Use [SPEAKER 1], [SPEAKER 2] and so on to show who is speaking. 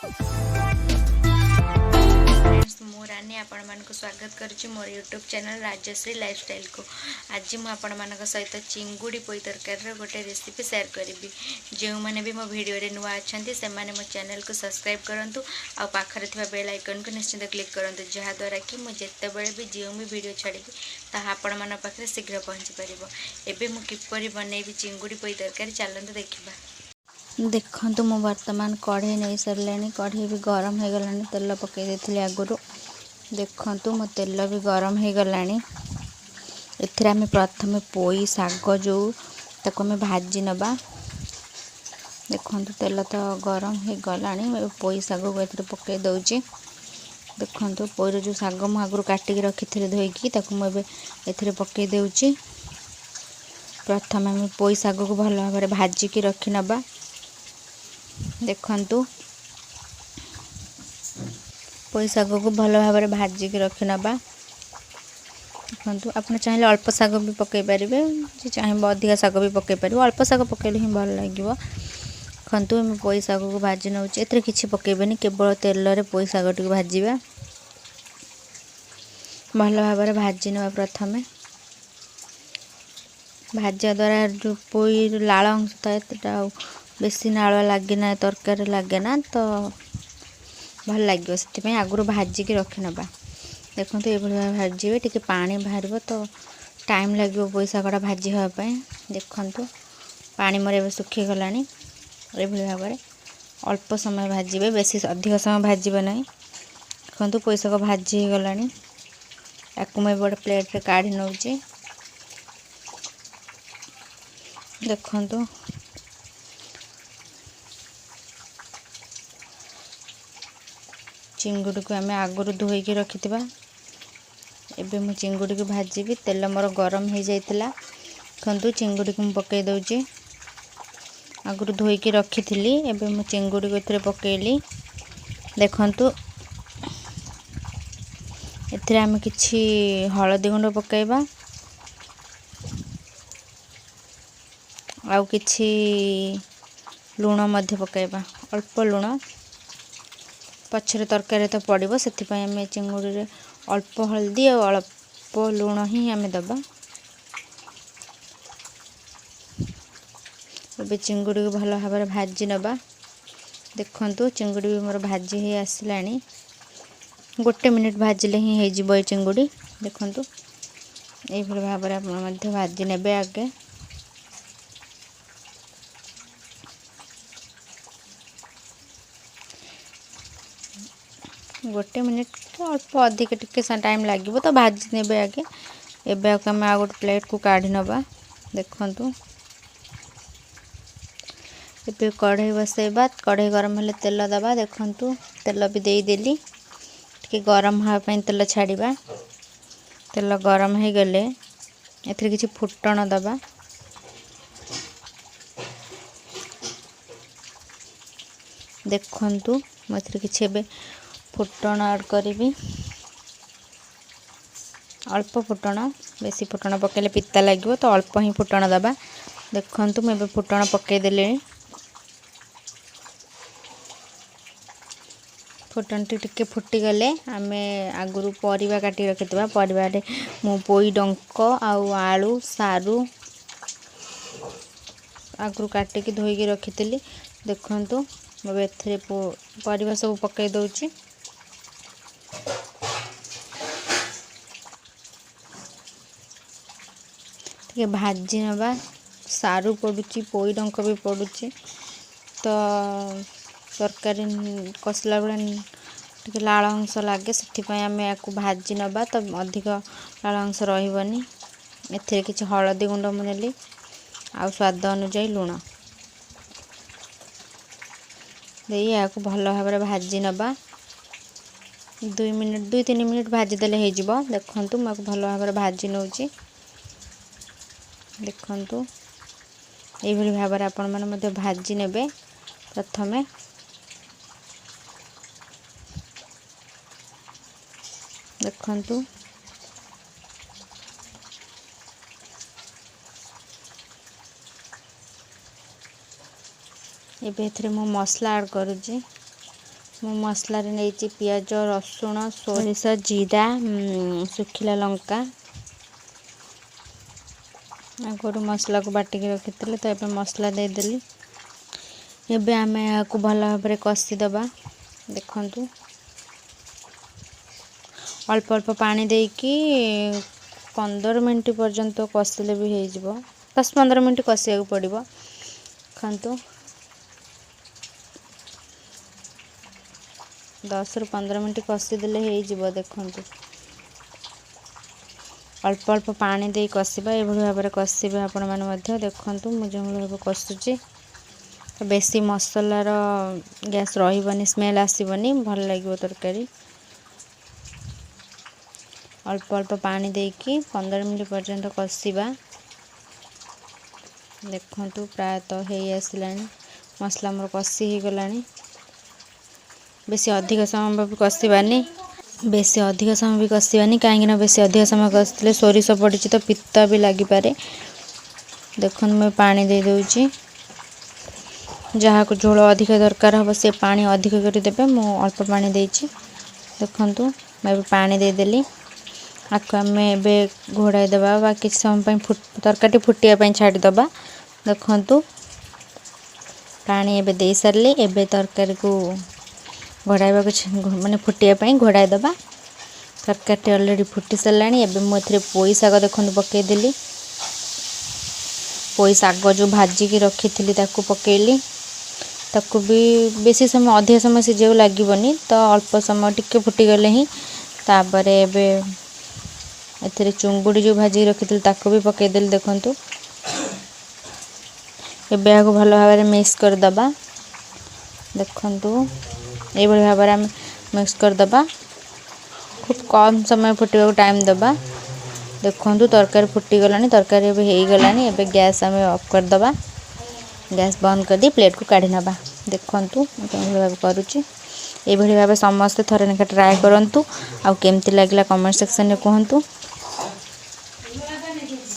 [SPEAKER 1] मु रानी आपण मानक स्वागत करुच्ची मोर यूट्यूब चैनल राजश्री लाइफस्टाइल को। आज मु आपण मानक सहित चिंगुड़ी पोई तरकारी गोटे रेसिपी शेयर करी। जो मैंने भी मो वीडियो रे नुआ अच्छा से माने मो चैनल को सब्सक्राइब करंतु आ पाखरे थिबा बेल आइकन को निश्चित क्लिक करंतु जहा द्वारा कि मु जेते बेले भी जो भी वीडियो छाड़ी ताहा आपण मन पाखरे शीघ्र पहुंची परिबो। एबे मु किपरि बनेबी चिंगुड़ी पोई तरकारी चलंतु देखिबा। देखंतु मु वर्तमान कढ़ई नहीं सरले कढ़ई भी गरम हो गला तेल पकई देथिले आगुरु। देखंतु मो तेल भी गरम हो गला एथिरे आमे प्रथमे पोई साग जो ताको आमे भाजी नबा। देखंतु तेल तो गरम हो गला पोई साग को एथिरे पकई दउची। देखंतु पोईर जो साग मु आगुरु काटिकी रखिथिले धोईकी ताको मु एबे एथिरे पकई देउची। प्रथमे आमे पोई साग को भल भाबरे भाजी की रखि नबा। देखंतु पोई साग को भल भाबरे भाजी की रखि नबा। देखंतु आपन चाहिले अल्प साग भी पकई परिबे, जे चाहे अधिका साग भी पकई परिबो। अल्प साग पकईले ही भल लागिवो। देखंतु हम पोई साग को भाजी नउची। एतरे किछि पकईबेनी, केवल तेल रे पोई साग टिक भाजीबा। भल भाबरे भाजी नबा। प्रथमे भाजा द्वारा जो पोई लाल अंश थाए बेसी नाल लगे ना, तरकारी लगे ना, तो भल लगे से आगुरी भाजी की रखी नबा। देखो ये भाजी टे पानी बाहर तो टाइम लगे पोई सागटा भाजी हाँपाई। देखु पानी मोर सुखी गला ये भाव में अल्प समय भाजबे, बेसी अधिक समय भाजबे ना। देखो पोई साग भाजी गला या गोटे प्लेट रे काढ़ी नौची। देखु चिंगुड़ी को आम आगुरी धोईकी रखि। एबे मु चिंगुड़ी को भाजीबी। तेल मोर गरम हो जाइतिला। देखंतु चिंगुड़ी को पकई दउची। आगुरी धोईकी रखी थी। एबे मु चिंगुड़ी को एथिरे पकईली। देखंतु एथिरे आमे किछि हळदी गुंड पकईबा, आउ किछि लूण मध्य पकईबा, अल्प लूण। पछरे तरकारी तो पड़ो से आम चिंगुड़ी रे अल्प हल्दी और अल्प लूण ही आम दबा। ए चिंगुड़ी को भल भाव में भाजी नबा। देखंतु चिंगुड़ी भी मोर भाजी ही आसला। गोटे मिनिट भाजिले ही हो चिंगुड़ी। देखंतु ये भाव में आप भाजी नेबे आगे। गोटे मिनिट तो अल्प अधिक टिके टाइम लगे तो भाजी नेबे आगे। एबे आम आ गोटे प्लेट को काढ़ी नबा। देखंतु एबे कढ़ई बसैबा। कढ़ई गरम हेले तेल दबा। देखंतु तेल भी दे देली। टिके गरम हाँपाई तेल छाड़िबा। तेल गरम हो गले एथिरे किछि फुटण दबा। देखंतु मथरे किछि एबे फुटण ऐड करी। अल्प फुटण, बेसी फुटण पकेले पिता लगे तो अल्प ही फुटण दबा। देखंतु मैं फुटण पकई देले। फुटण टिके फुटी गले आमे आगुरु परिबा काटी रखितबा। परिबा रे मु पोई डंक आउ आलू सारू आगुरु काटिकी धोईकी रखितली। देखंतु मैं एथिरे परिबा सब पकई दउची। टे भाजी नबा। सारू पड़ुची, पोई डंक भी पड़ुची, तो तरकारी कसला बेले टे लाल अंश लगे से आम या भाजी नबा तो अधिक लाल अंश रही। एथिरे किछि हळदी गुंड मुनेली आ स्वाद अनुसार लूण दे या भल भाव में भाजी नबा। 2-3 मिनिट भाजी देले हो। देखंतु मैं भल भाव में भाजी नौची। देखंतु ये भाव में आपण मैंने भाजी नेबे। प्रथमे देखंतु एबे एथिरे मो मसला ऐड करूची। ମୁଁ ମସଲାରେ ନେଇଛି ପିଆଜ ରସୁଣ ସୋରିଷ ଜିରା ଶୁଖିଲା ଲଙ୍କା ଆଗରୁ ମସଲାକୁ ବାଟିକି ରଖିଥିଲେ ତ ଏବେ ମସଲା ଦେଇଦେଲି। ଏବେ ଆମେ ଏହାକୁ ଭଲ ଭାବରେ କଷିଦେବା। ଦେଖନ୍ତୁ ଅଳ୍ପ ଅଳ୍ପ ପାଣି ଦେଇକି 15 ମିନିଟ୍ ପର୍ଯ୍ୟନ୍ତ କଷିଲେ ବି ହେଇଯିବ। 10-15 ମିନିଟ୍ କଷିବାକୁ ପଡ଼ିବ। ଦେଖନ୍ତୁ 10ରୁ 15 ମିନିଟ୍ କଷିଦେଲେ ହେଇଯିବ। ଦେଖନ୍ତୁ ଅଳ୍ପ ଅଳ୍ପ ପାଣି ଦେଇ କଷିବା। ଏଭଳି ଭାବରେ କଷିବେ ଆପଣମାନେ ମଧ୍ୟ। ଦେଖନ୍ତୁ ମୁଁ ଯେଉଁଭଳି ଭାବରେ କଷୁଛି ବେଶୀ ମସଲାର ଗ୍ୟାସ୍ ରହିବନି, ସ୍ମେଲ୍ ଆସିବନି, ଭଲ ଲାଗିବ ତରକାରୀ। ଅଳ୍ପ ଅଳ୍ପ ପାଣି ଦେଇକି 15 ମିନିଟ୍ ପର୍ଯ୍ୟନ୍ତ କଷିବା। ଦେଖନ୍ତୁ ପ୍ରାୟତଃ ହେଇ ଆସିଲାଣି, ମସଲା ମୋର କଷି ହେଇଗଲାଣି। ବେଶୀ ଅଧିକ ସମୟ ବି କଷିବାନି, କାହିଁକିନା ବେଶୀ ଅଧିକ ସମୟ କଷିଲେ ସୋରିଷ ପଡ଼ିଛି ତ ପିତା ବି ଲାଗିପାରେ। ଦେଖନ୍ତୁ ମୁଁ ପାଣି ଦେଇ ଦେଉଛି। ଯାହାକୁ ଝୋଳ ଅଧିକ ଦରକାର ହେବ ସେ ପାଣି ଅଧିକ କରି ଦେବେ। ମୁଁ ଅଳ୍ପ ପାଣି ଦେଇଛି। ଦେଖନ୍ତୁ ମୁଁ ଏବେ ପାଣି ଦେଇଦେଲି। ଆକୁ ଆମେ ଏବେ ଘୋଡ଼ାଇ ଦେବା ବା କିଛି ସମୟ ପାଇଁ ତରକାରୀଟି ଫୁଟିବା ପାଇଁ ଛାଡ଼ିଦେବା। ଦେଖନ୍ତୁ ପାଣି ଏବେ ଦେଇ ସାରିଲି। ଏବେ ତରକାରୀକୁ ଘୋଡ଼ାଇବାକୁ ମାନେ ଫୁଟିବା ପାଇଁ ଘୋଡ଼ାଇ ଦେବା। ତରକାରୀଟି ଅଲରେଡ଼ି ଫୁଟି ସାରିଲାଣି। ଏବେ ମୁଁ ଏଥିରେ ପୋଇ ଶାଗ ଦେଖନ୍ତୁ ପକାଇଦେଲି। ପୋଇ ଶାଗ ଯେଉଁ ଭାଜିକି ରଖିଥିଲି ତାକୁ ପକାଇଲି। ତାକୁ ବି ବେଶୀ ସମୟ ଅଧିକ ସମୟ ସିଝିବାକୁ ଲାଗିବନି, ତ ଅଳ୍ପ ସମୟ ଟିକେ ଫୁଟିଗଲେ ହିଁ ତାପରେ ଏବେ ଏଥିରେ ଚୁଙ୍ଗୁଡ଼ି ଯେଉଁ ଭାଜିକି ରଖିଥିଲି ତାକୁ ବି ପକାଇଦେଲି। ଦେଖନ୍ତୁ ଏବେ ଏହାକୁ ଭଲ ଭାବରେ ମିକ୍ସ କରିଦେବା। ଦେଖନ୍ତୁ ଏଇଭଳି ଭାବରେ ଆମେ ମିକ୍ସ କରିଦେବା। খুব କମ୍ ସମୟ ଫୁଟିବାକୁ ଟାଇମ୍ ଦେବା। ଦେଖନ୍ତୁ ତରକାରୀ ଫୁଟିଗଲାଣି, ତରକାରୀ ଏବେ ହେଇଗଲାଣି। ଏବେ ଗ୍ୟାସ୍ ଆମେ ଅଫ୍ କରିଦେବା। ଗ୍ୟାସ୍ ବନ୍ଦ କରିଦେଇ ପ୍ଲେଟ୍କୁ କାଢ଼ି ନେବା। ଦେଖନ୍ତୁ ମୁଁ କେଉଁଭଳି ଭାବେ କରୁଛି। ଏଇଭଳି ଭାବେ ସମସ୍ତେ ଥରେ ଲେଖା ଟ୍ରାଏ କରନ୍ତୁ। ଆଉ କେମିତି ଲାଗିଲା କମେଣ୍ଟ ସେକ୍ସନ୍ରେ କୁହନ୍ତୁ।